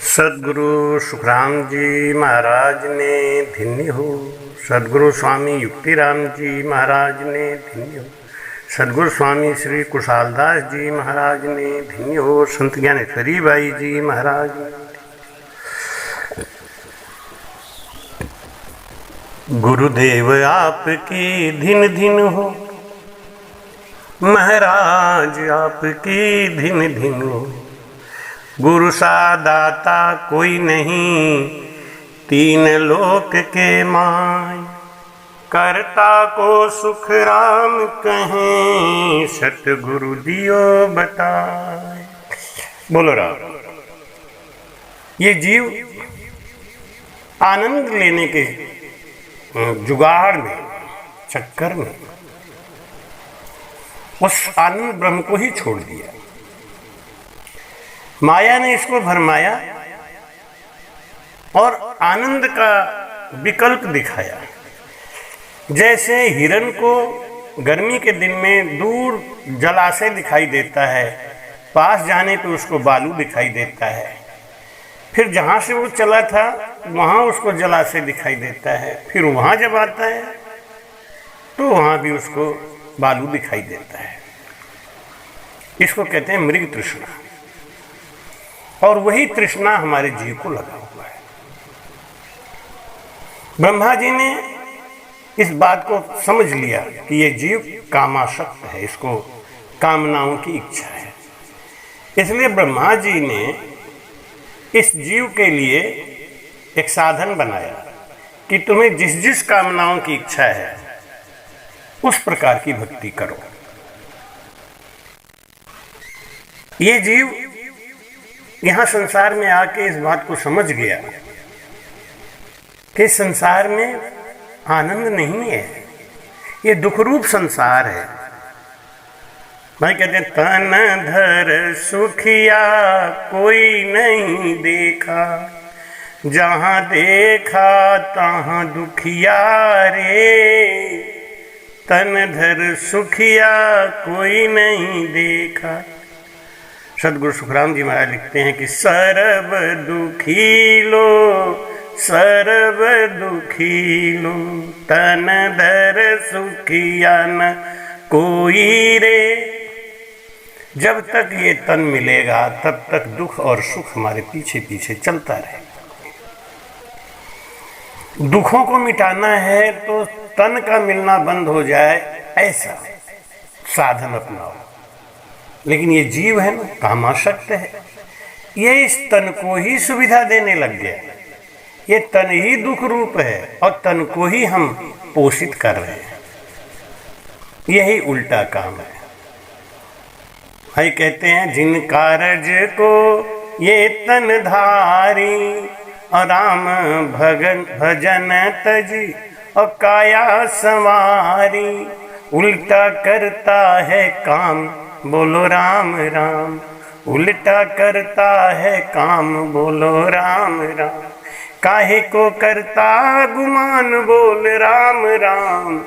सदगुरु सुखराम जी महाराज ने धन्य हो। सदगुरु स्वामी युक्तिराम जी महाराज ने धन्य हो। सदगुरु स्वामी श्री कुशालदास जी महाराज ने धन्य हो। संत ज्ञानेश्वरी बाई जी महाराज ने। गुरुदेव आपकी धिन धिन हो, महाराज आपकी धिन धिन हो। गुरु सा दाता कोई नहीं, तीन लोक के माय। करता को सुख राम कहें, सतगुरु दियो बताए। बोलो राम। ये जीव आनंद लेने के जुगाड़ में, चक्कर में उस आनंद ब्रह्म को ही छोड़ दिया। माया ने इसको भरमाया और आनंद का विकल्प दिखाया। जैसे हिरण को गर्मी के दिन में दूर जलाशय दिखाई देता है, पास जाने पे उसको बालू दिखाई देता है। फिर जहाँ से वो चला था वहाँ उसको जलाशय दिखाई देता है। फिर वहाँ जब आता है तो वहाँ भी उसको बालू दिखाई देता है। इसको कहते हैं मृग तृष्णा। और वही तृष्णा हमारे जीव को लगा हुआ है। ब्रह्मा जी ने इस बात को समझ लिया कि ये जीव कामासक्त है, इसको कामनाओं की इच्छा है। इसलिए ब्रह्मा जी ने इस जीव के लिए एक साधन बनाया कि तुम्हें जिस जिस कामनाओं की इच्छा है उस प्रकार की भक्ति करो। ये जीव यहाँ संसार में आके इस बात को समझ गया कि संसार में आनंद नहीं है, ये दुखरूप संसार है। भाई कहते हैं तन धर सुखिया कोई नहीं देखा, जहाँ देखा तहाँ दुखिया रे। तन धर सुखिया कोई नहीं देखा। सदगुरु सुखराम जी महाराज लिखते हैं कि सर्व दुखी लो, सर्व दुखी लो, तन धर सुखिया न कोई रे। जब तक ये तन मिलेगा तब तक दुख और सुख हमारे पीछे पीछे चलता रहेगा। दुखों को मिटाना है तो तन का मिलना बंद हो जाए, ऐसा साधन अपनाओ। लेकिन ये जीव है ना, कामासक्त है। ये इस तन को ही सुविधा देने लग गया। ये तन ही दुख रूप है और तन को ही हम पोषित कर रहे हैं। यही उल्टा काम है। भाई कहते हैं जिन कारज को ये तन धारी, और राम भजन तजी और काया संवारी। उल्टा करता है काम, बोलो राम राम। उल्टा करता है काम, बोलो राम राम। काहे को करता गुमान, बोल राम राम।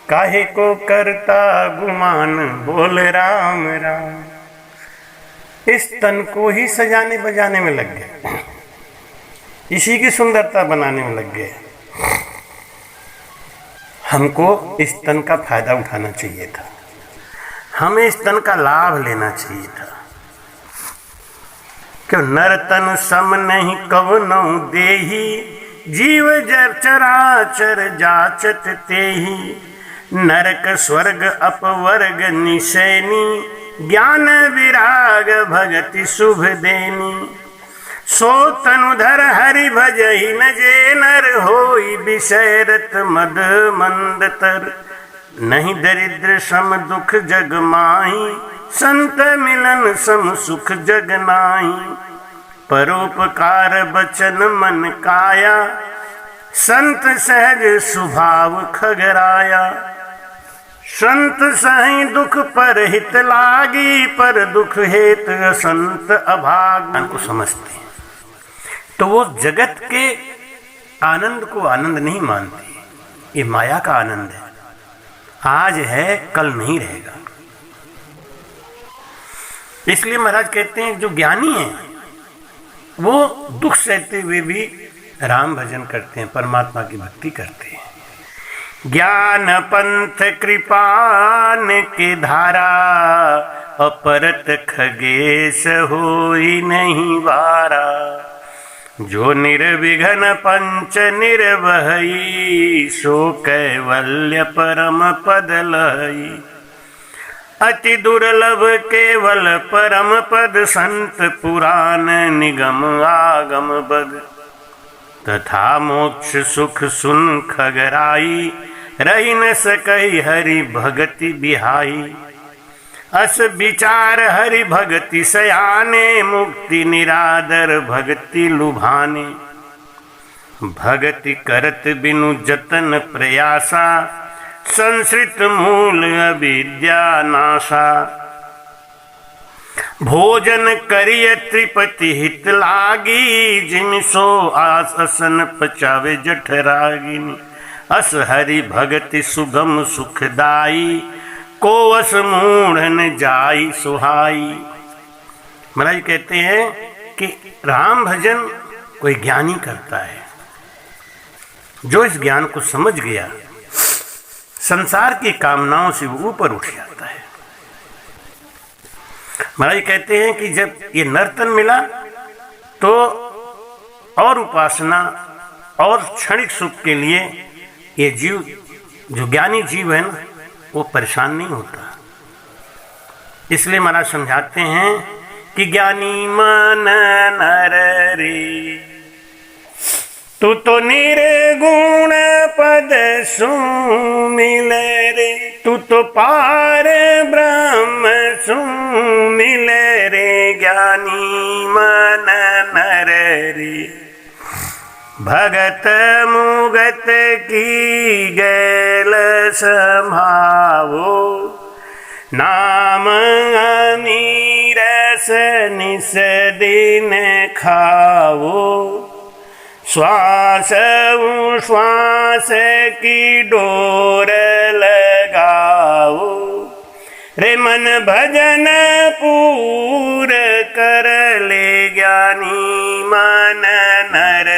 काहे को करता गुमान, बोल राम राम। इस तन को ही सजाने बजाने में लग गए, इसी की सुंदरता बनाने में लग गए। हमको इस तन का फायदा उठाना चाहिए था, हमें इस तन का लाभ लेना चाहिए था। क्यों नर तन सम नहीं कवनो देही, जीव जर चराचर जाचत तेही। नरक स्वर्ग अपवर्ग निशैनी, ज्ञान विराग भगति शुभ देनी। सो तनुधर हरि भजहि न जे नर होई, विषयरत मद मंद तर। नहीं दरिद्र सम दुख जग माही, संत मिलन सम सुख जग नाही। परोपकार बचन मन काया, संत सहज स्वभाव खगराया। संत सही दुख पर हित लागी, पर दुख हेत संत अभाग। को समझते हैं तो वो जगत के आनंद को आनंद नहीं मानते। ये माया का आनंद है, आज है कल नहीं रहेगा। इसलिए महाराज कहते हैं जो ज्ञानी है वो दुख सहते हुए भी राम भजन करते हैं, परमात्मा की भक्ति करते हैं। ज्ञान पंथ कृपान के धारा, अपरत खगेश होई नहीं वारा। जो निर्विघ्न पंच निर्वहई, सो कैवल्य परम पद लहई। अति दुर्लभ केवल परम पद, संत पुराण निगम आगम बद। तथा मोक्ष सुख सुन खगराई, रही न सकई हरि भगति बिहाई। अस विचार हरि भगति सयाने, मुक्ति निरादर भगति लुभाने। भगति करत बिनु जतन प्रयासा, संसृत मूल अविद्या नाशा। भोजन करिय त्रिपति हित लागी, जिम सो आस असन पचावे जठरागिनी। अस हरि भगति सुगम सुखदाई, को अस मूढ़ न जाई सुहाई। महाराज कहते हैं कि राम भजन कोई ज्ञानी करता है, जो इस ज्ञान को समझ गया, संसार की कामनाओं से वो ऊपर उठ जाता है। महाराज कहते हैं कि जब ये नर्तन मिला तो और उपासना और क्षणिक सुख के लिए ये जीव, जो ज्ञानी जीव है ना, वो परेशान नहीं होता। इसलिए महाराज समझाते हैं कि ज्ञानी मन नर रे, तू तो निर्गुण पद सुमिल रे। तू तो पार ब्रह्म सुमिल रे, ज्ञानी मन नर रे। भगत मुगत की गैल संभावो, नाम अमीरस निस दिन खावो। श्वास उश्वास की डोर लगाओ, रे मन भजन पूर कर ले। ज्ञानी मन नर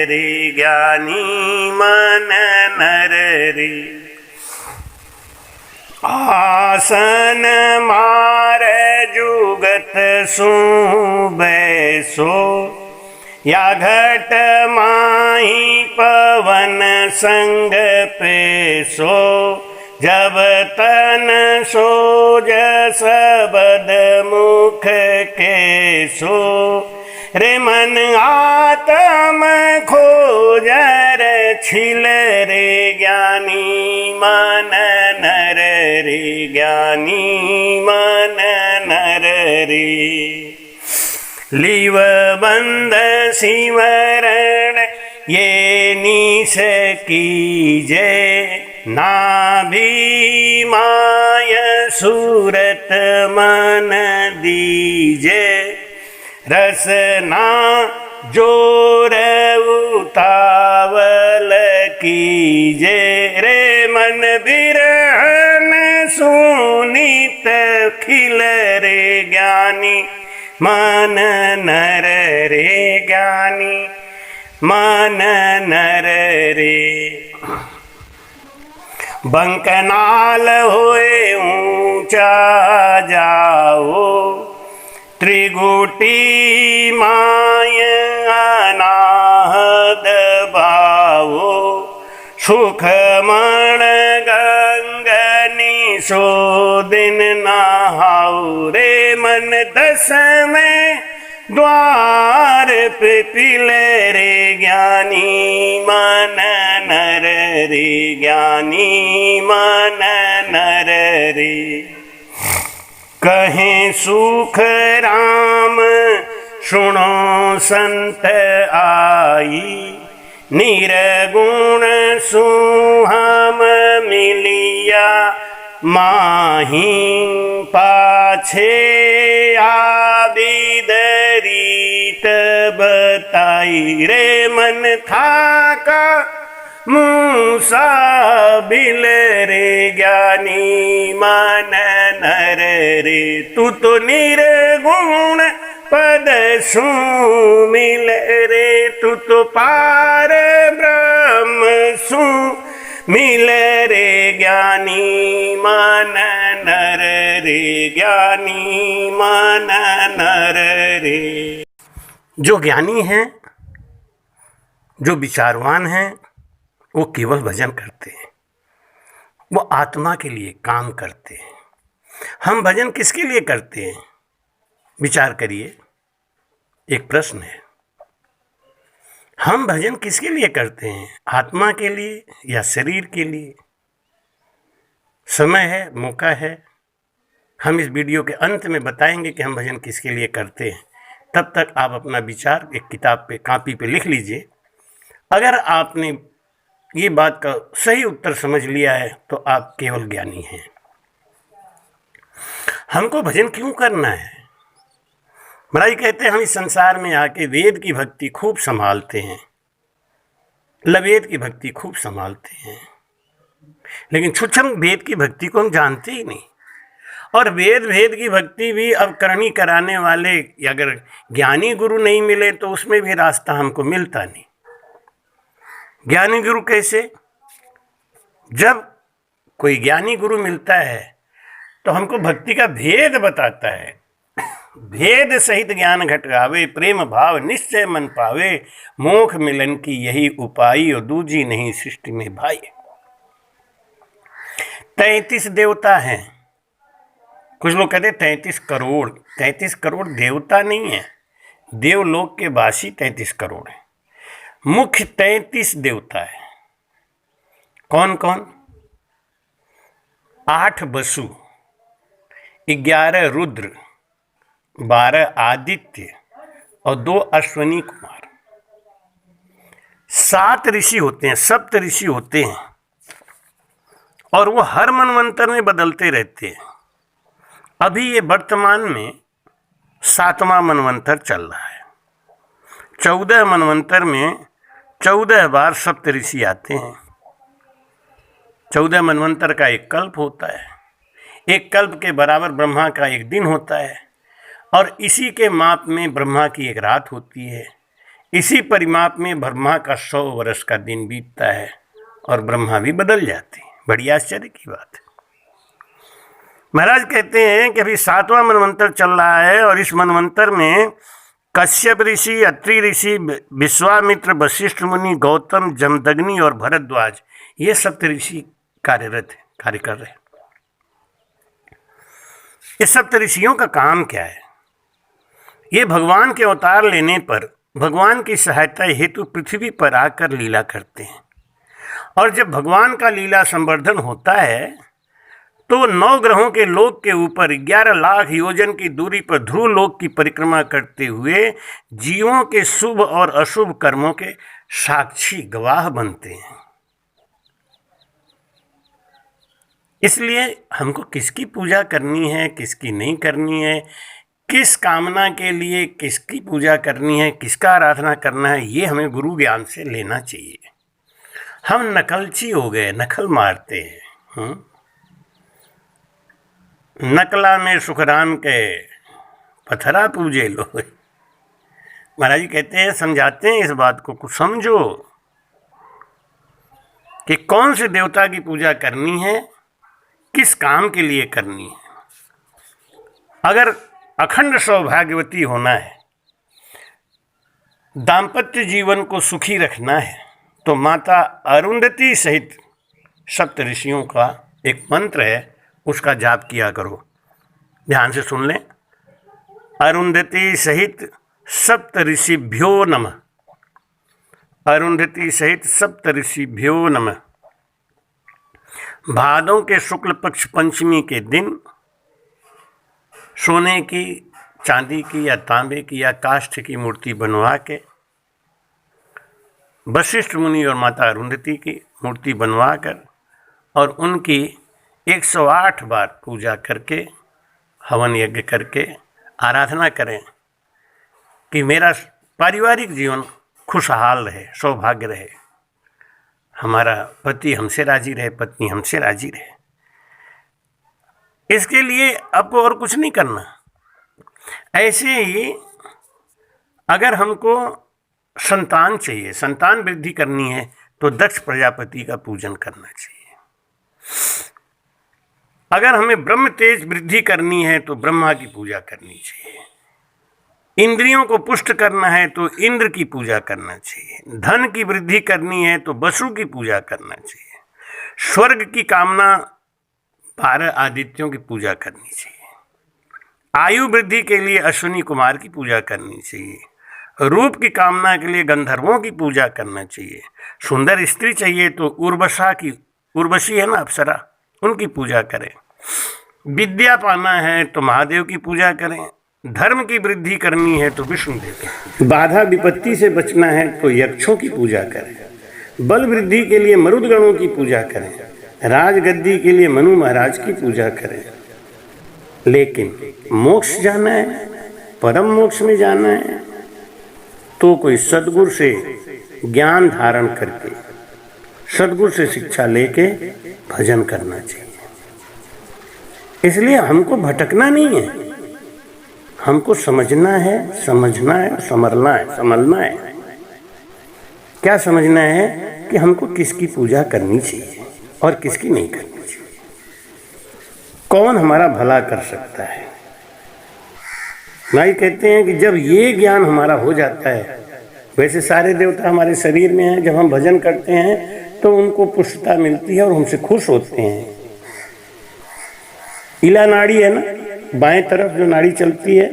रे, ज्ञानी मन नर रे। आसन मार जुगत सु बैसो, या घट माही पवन संग पेसो। जब तन सोज सबद मुख केसो, रे मन आत्म खोजर छिल रे। ज्ञानी मन नर रे, ज्ञानी मन नर रे। लीव बंद सिमरण ये निस कीजे, नाभि माय सूरत मन दीजे। रसना जोर उतावल कीजे, रे मन बिरहन सुनीत खिल रे। ज्ञानी मन नर रे, ज्ञानी मन नर रे। बंकनाल होए ऊंचा जाओ, त्रिगुटी माय अनाहद भावो। सुख मण गंगनी सो दिन नहाओ, रे मन दस में द्वार पे पिले रे। ज्ञानी मन नर रे, ज्ञानी मन नर रे। कहें सुख राम सुनो संत आई, निर्गुण सुहम मिलिया माही। पाछे आबिद रीत बताई, रे मन थाका मूसा बिल रे। ज्ञानी मन नर रे, तू तो निर्गुण पद सु मिल रे, तू तो पार ब्रह्म सु मिल रे, ज्ञानी मन नर रे, ज्ञानी मन नर रे। जो ज्ञानी हैं, जो विचारवान हैं, वो केवल भजन करते हैं, वो आत्मा के लिए काम करते हैं। हम भजन किसके लिए करते हैं? विचार करिए, एक प्रश्न है। हम भजन किसके लिए करते हैं? आत्मा के लिए या शरीर के लिए? समय है, मौका है, हम इस वीडियो के अंत में बताएंगे कि हम भजन किसके लिए करते हैं। तब तक आप अपना विचार एक किताब पे, कॉपी पे लिख लीजिए। अगर आपने ये बात का सही उत्तर समझ लिया है तो आप केवल ज्ञानी हैं। हमको भजन क्यों करना है? महाराज कहते हैं हम इस संसार में आके वेद की भक्ति खूब संभालते हैं, लवेद की भक्ति खूब संभालते हैं, लेकिन छुच्छम वेद की भक्ति को हम जानते ही नहीं। और वेद भेद की भक्ति भी अब करनी कराने वाले अगर ज्ञानी गुरु नहीं मिले तो उसमें भी रास्ता हमको मिलता नहीं। ज्ञानी गुरु कैसे? जब कोई ज्ञानी गुरु मिलता है तो हमको भक्ति का भेद बताता है। भेद सहित ज्ञान घट गावे, प्रेम भाव निश्चय मन पावे, मोक्ष मिलन की यही उपाय, और दूजी नहीं सृष्टि में भाई। 33 देवता हैं। कुछ लोग कहते 33 करोड़। 33 करोड़ देवता नहीं है, देवलोक के वासी 33 करोड़ हैं। मुख्य 33 देवता है। कौन कौन? 8 वसु, 11 रुद्र, 12 आदित्य और 2 अश्वनी कुमार। 7 ऋषि होते हैं, सप्त ऋषि होते हैं, और वो हर मनवंतर में बदलते रहते हैं। अभी ये वर्तमान में 7वां मनवंतर चल रहा है। 14 मनवंतर में 14 बार सप्त ऋषि आते हैं। 14 मनवंतर का एक कल्प होता है। एक कल्प के बराबर ब्रह्मा का एक दिन होता है, और इसी के माप में ब्रह्मा की एक रात होती है। इसी परिमाप में ब्रह्मा का 100 वर्ष का दिन बीतता है और ब्रह्मा भी बदल जाते हैं। बड़ी आश्चर्य की बात है। महाराज कहते हैं कि अभी 7वां मनवंतर चल रहा है, और इस मनवंतर में कश्यप ऋषि, अत्रि ऋषि, विश्वामित्र, वशिष्ठ मुनि, गौतम, जमदग्नि और भरद्वाज, ये सप्त ऋषि कार्यरत है, कार्य कर रहे हैं। इस सप्त ऋषियों का काम क्या है? ये भगवान के अवतार लेने पर भगवान की सहायता हेतु पृथ्वी पर आकर लीला करते हैं, और जब भगवान का लीला संवर्धन होता है तो 9 ग्रहों के लोक के ऊपर 11 लाख योजन की दूरी पर ध्रुव लोक की परिक्रमा करते हुए जीवों के शुभ और अशुभ कर्मों के साक्षी गवाह बनते हैं। इसलिए हमको किसकी पूजा करनी है, किसकी नहीं करनी है, किस कामना के लिए किसकी पूजा करनी है, किसका आराधना करना है, ये हमें गुरु ज्ञान से लेना चाहिए। हम नकलची हो गए, नकल मारते हैं। नकला में सुखराम के पथरा पूजे लो। महाराज जी कहते हैं, समझाते हैं इस बात को, कुछ समझो कि कौन से देवता की पूजा करनी है, किस काम के लिए करनी है। अगर अखंड सौभाग्यवती होना है, दाम्पत्य जीवन को सुखी रखना है, तो माता अरुंधति सहित सप्त ऋषियों का एक मंत्र है, उसका जाप किया करो। ध्यान से सुन लें। अरुंधति सहित सप्त ऋषिभ्यो नमः। अरुंधति सहित सप्त ऋषिभ्यो नमः। भादों के शुक्ल पक्ष पंचमी के दिन सोने की, चांदी की या तांबे की या काष्ठ की मूर्ति बनवा के वशिष्ठ मुनि और माता अरुंधति की मूर्ति बनवाकर और उनकी 108 बार पूजा करके, हवन यज्ञ करके आराधना करें कि मेरा पारिवारिक जीवन खुशहाल रहे, सौभाग्य रहे, हमारा पति हमसे राजी रहे, पत्नी हमसे राजी रहे। इसके लिए आपको और कुछ नहीं करना। ऐसे ही अगर हमको संतान चाहिए, संतान वृद्धि करनी है, तो दक्ष प्रजापति का पूजन करना चाहिए। अगर हमें ब्रह्म तेज वृद्धि करनी है तो ब्रह्मा की पूजा करनी चाहिए। इंद्रियों को पुष्ट करना है तो इंद्र की पूजा करना चाहिए। धन की वृद्धि करनी है तो वसु की पूजा करना चाहिए। स्वर्ग की कामना 12 आदित्यों की पूजा करनी चाहिए। आयु वृद्धि के लिए अश्विनी कुमार की पूजा करनी चाहिए। रूप की कामना के लिए गंधर्वों की पूजा करना चाहिए। सुंदर स्त्री चाहिए तो उर्वशी है ना, अप्सरा, उनकी पूजा करें। विद्या पाना है तो महादेव की पूजा करें। धर्म की वृद्धि करनी है तो विष्णुदेव की। बाधा विपत्ति से बचना है तो यक्षों की पूजा करें। बल वृद्धि के लिए मरुदगणों की पूजा करें। राजगद्दी के लिए मनु महाराज की पूजा करें। लेकिन मोक्ष जाना है, परम मोक्ष में जाना है, तो कोई सद्गुरु से ज्ञान धारण करके, सद्गुरु से शिक्षा लेके भजन करना चाहिए। इसलिए हमको भटकना नहीं है, हमको समझना है, समझना है, समझना है। क्या समझना है कि हमको किसकी पूजा करनी चाहिए और किसकी नहीं करनी चाहिए, कौन हमारा भला कर सकता है। भाई कहते हैं कि जब ये ज्ञान हमारा हो जाता है, वैसे सारे देवता हमारे शरीर में हैं, जब हम भजन करते हैं तो उनको पुष्टता मिलती है और हमसे खुश होते हैं। इला नाड़ी है ना, बाएं तरफ जो नाड़ी चलती है,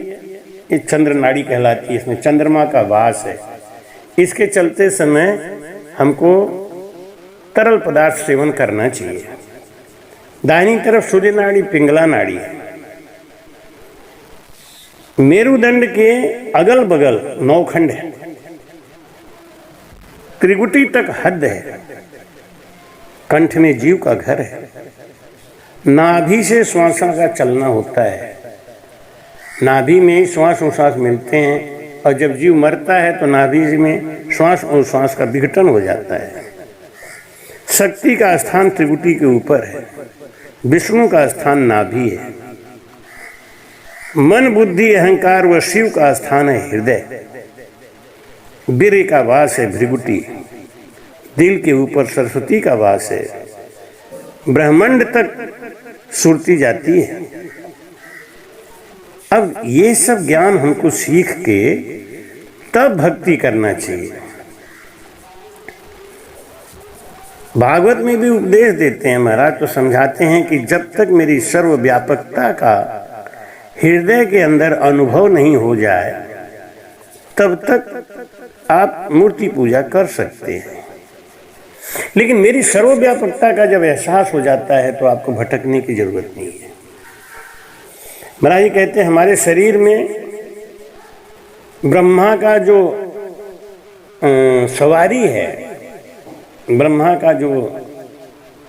ये चंद्र नाड़ी कहलाती है। इसमें चंद्रमा का वास है। इसके चलते समय हमको तरल पदार्थ सेवन करना चाहिए। दाहिनी तरफ सूर्य नाड़ी पिंगला नाड़ी है। मेरुदंड के अगल बगल 9 खंड है। त्रिगुटी तक हद है। कंठ में जीव का घर है। नाभि से श्वासों का चलना होता है। नाभि में ही श्वास उश्वास मिलते हैं, और जब जीव मरता है तो नाभि में श्वास और श्वास का विघटन हो जाता है। शक्ति का स्थान त्रिगुटी के ऊपर है। विष्णु का स्थान नाभि है। मन बुद्धि अहंकार व शिव का स्थान है हृदय। वीर्य का वास है भृगुटी। दिल के ऊपर सरस्वती का वास है। ब्रह्मांड तक सुरती जाती है। अब ये सब ज्ञान हमको सीख के तब भक्ति करना चाहिए। भागवत में भी उपदेश देते हैं महाराज, तो समझाते हैं कि जब तक मेरी सर्वव्यापकता का हृदय के अंदर अनुभव नहीं हो जाए, तब तक आप मूर्ति पूजा कर सकते हैं। लेकिन मेरी सर्वव्यापकता का जब एहसास हो जाता है तो आपको भटकने की जरूरत नहीं है। महाराज जी कहते हैं हमारे शरीर में ब्रह्मा का जो सवारी है, ब्रह्मा का जो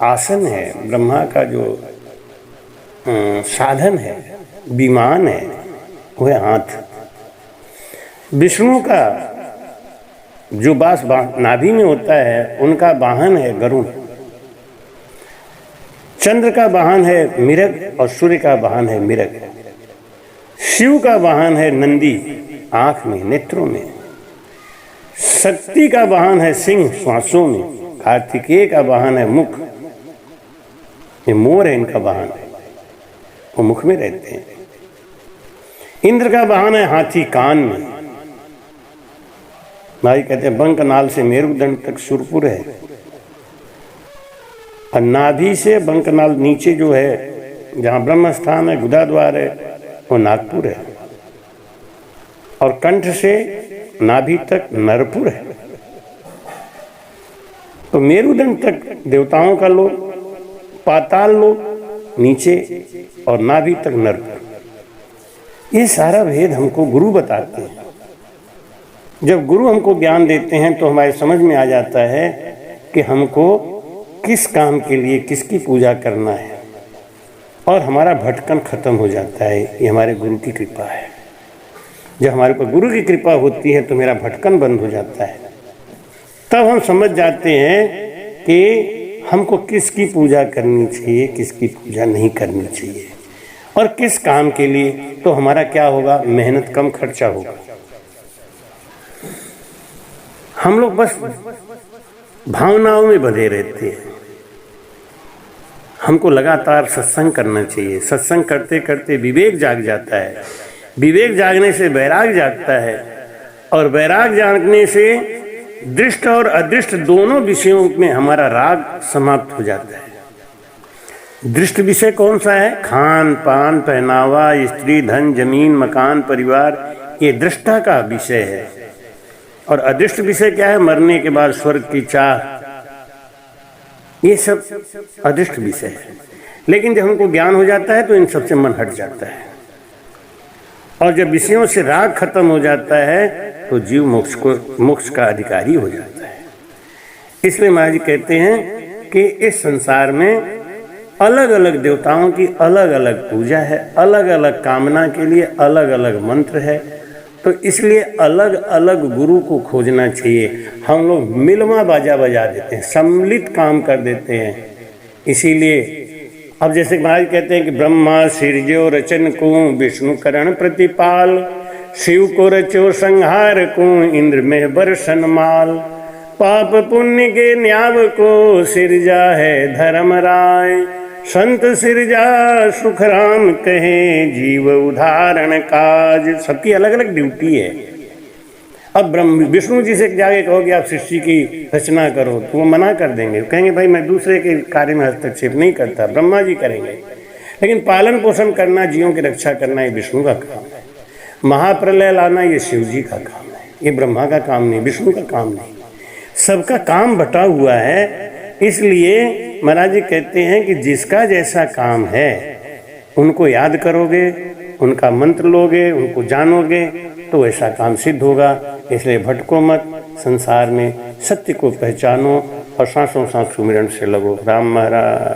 आसन है, ब्रह्मा का जो साधन है, विमान है, वो है हाथ। विष्णु का जो बास नाभि में होता है, उनका वाहन है गरुड़। चंद्र का वाहन है मिरग और सूर्य का वाहन है मिरग। शिव का वाहन है नंदी, आंख में, नेत्रों में। शक्ति का वाहन है सिंह, श्वासों में। कार्तिकेय का वाहन है मुख, ये मोर है इनका वाहन, वो मुख में रहते हैं। इंद्र का वाहन है हाथी, कान में। भाई कहते हैं बंकनाल से मेरुदंड तक सुरपुर है, और नाभि से बंकनाल नीचे जो है जहाँ ब्रह्म स्थान है, गुदा द्वार है, वो नागपुर है। और कंठ से नाभि तक नरपुर है। तो मेरुदंड तक देवताओं का लोक, पाताल लोक नीचे, और नाभि तक नरपुर। ये सारा भेद हमको गुरु बताते हैं। जब गुरु हमको ज्ञान देते हैं तो हमारे समझ में आ जाता है कि हमको किस काम के लिए किसकी पूजा करना है, और हमारा भटकन खत्म हो जाता है। ये हमारे गुरु की कृपा है। जब हमारे ऊपर गुरु की कृपा होती है तो मेरा भटकन बंद हो जाता है। तब हम समझ जाते हैं कि हमको किसकी पूजा करनी चाहिए, किसकी पूजा नहीं करनी चाहिए, और किस काम के लिए। तो हमारा क्या होगा, मेहनत कम, खर्चा होगा। हम लोग बस भावनाओं में बंधे रहते हैं। हमको लगातार सत्संग करना चाहिए। सत्संग करते करते विवेक जाग जाता है, विवेक जागने से वैराग जागता है, और वैराग जागने से दृष्ट और अदृष्ट दोनों विषयों में हमारा राग समाप्त हो जाता है। दृष्ट विषय कौन सा है? खान पान, पहनावा, स्त्री, धन, जमीन, मकान, परिवार, ये दृष्टा का विषय है। और अदृष्ट विषय क्या है? मरने के बाद स्वर्ग की चाह, ये सब अदृष्ट विषय है। लेकिन जब हमको ज्ञान हो जाता है तो इन सबसे मन हट जाता है, और जब विषयों से राग खत्म हो जाता है तो जीव मोक्ष का अधिकारी हो जाता है। इसलिए महाराज जी कहते हैं कि इस संसार में अलग अलग देवताओं की अलग अलग पूजा है, अलग अलग कामना के लिए अलग अलग मंत्र है। तो इसलिए अलग अलग गुरु को खोजना चाहिए। हम लोग मिलवा बाजा बजा देते हैं, सम्मिलित काम कर देते हैं। इसीलिए अब जैसे महाराज कहते हैं कि ब्रह्मा सिरजो रचन को, विष्णु करण प्रतिपाल, शिव को रचो संहार को, इंद्र में बरसन माल, पाप पुण्य के न्याव को सिरजा है धर्मराय, संत सिरजा सुख राम कहे, जीव उदाहरण काज। सबकी अलग अलग ड्यूटी है। अब विष्णु जी से जाके कहोगे आप सृष्टि की रचना करो तो वो मना कर देंगे, कहेंगे भाई मैं दूसरे के कार्य में हस्तक्षेप नहीं करता, ब्रह्मा जी करेंगे। लेकिन पालन पोषण करना, जीवों की रक्षा करना, ये विष्णु का काम है। महाप्रलय लाना ये शिव जी का काम है, ये ब्रह्मा का काम नहीं, विष्णु का काम नहीं। सबका काम बटा हुआ है। इसलिए महाराज जी कहते हैं कि जिसका जैसा काम है उनको याद करोगे, उनका मंत्र लोगे, उनको जानोगे तो ऐसा काम सिद्ध होगा। इसलिए भटको मत, संसार में सत्य को पहचानो और सांसों सांस सुमिरन से लगो। राम महाराज।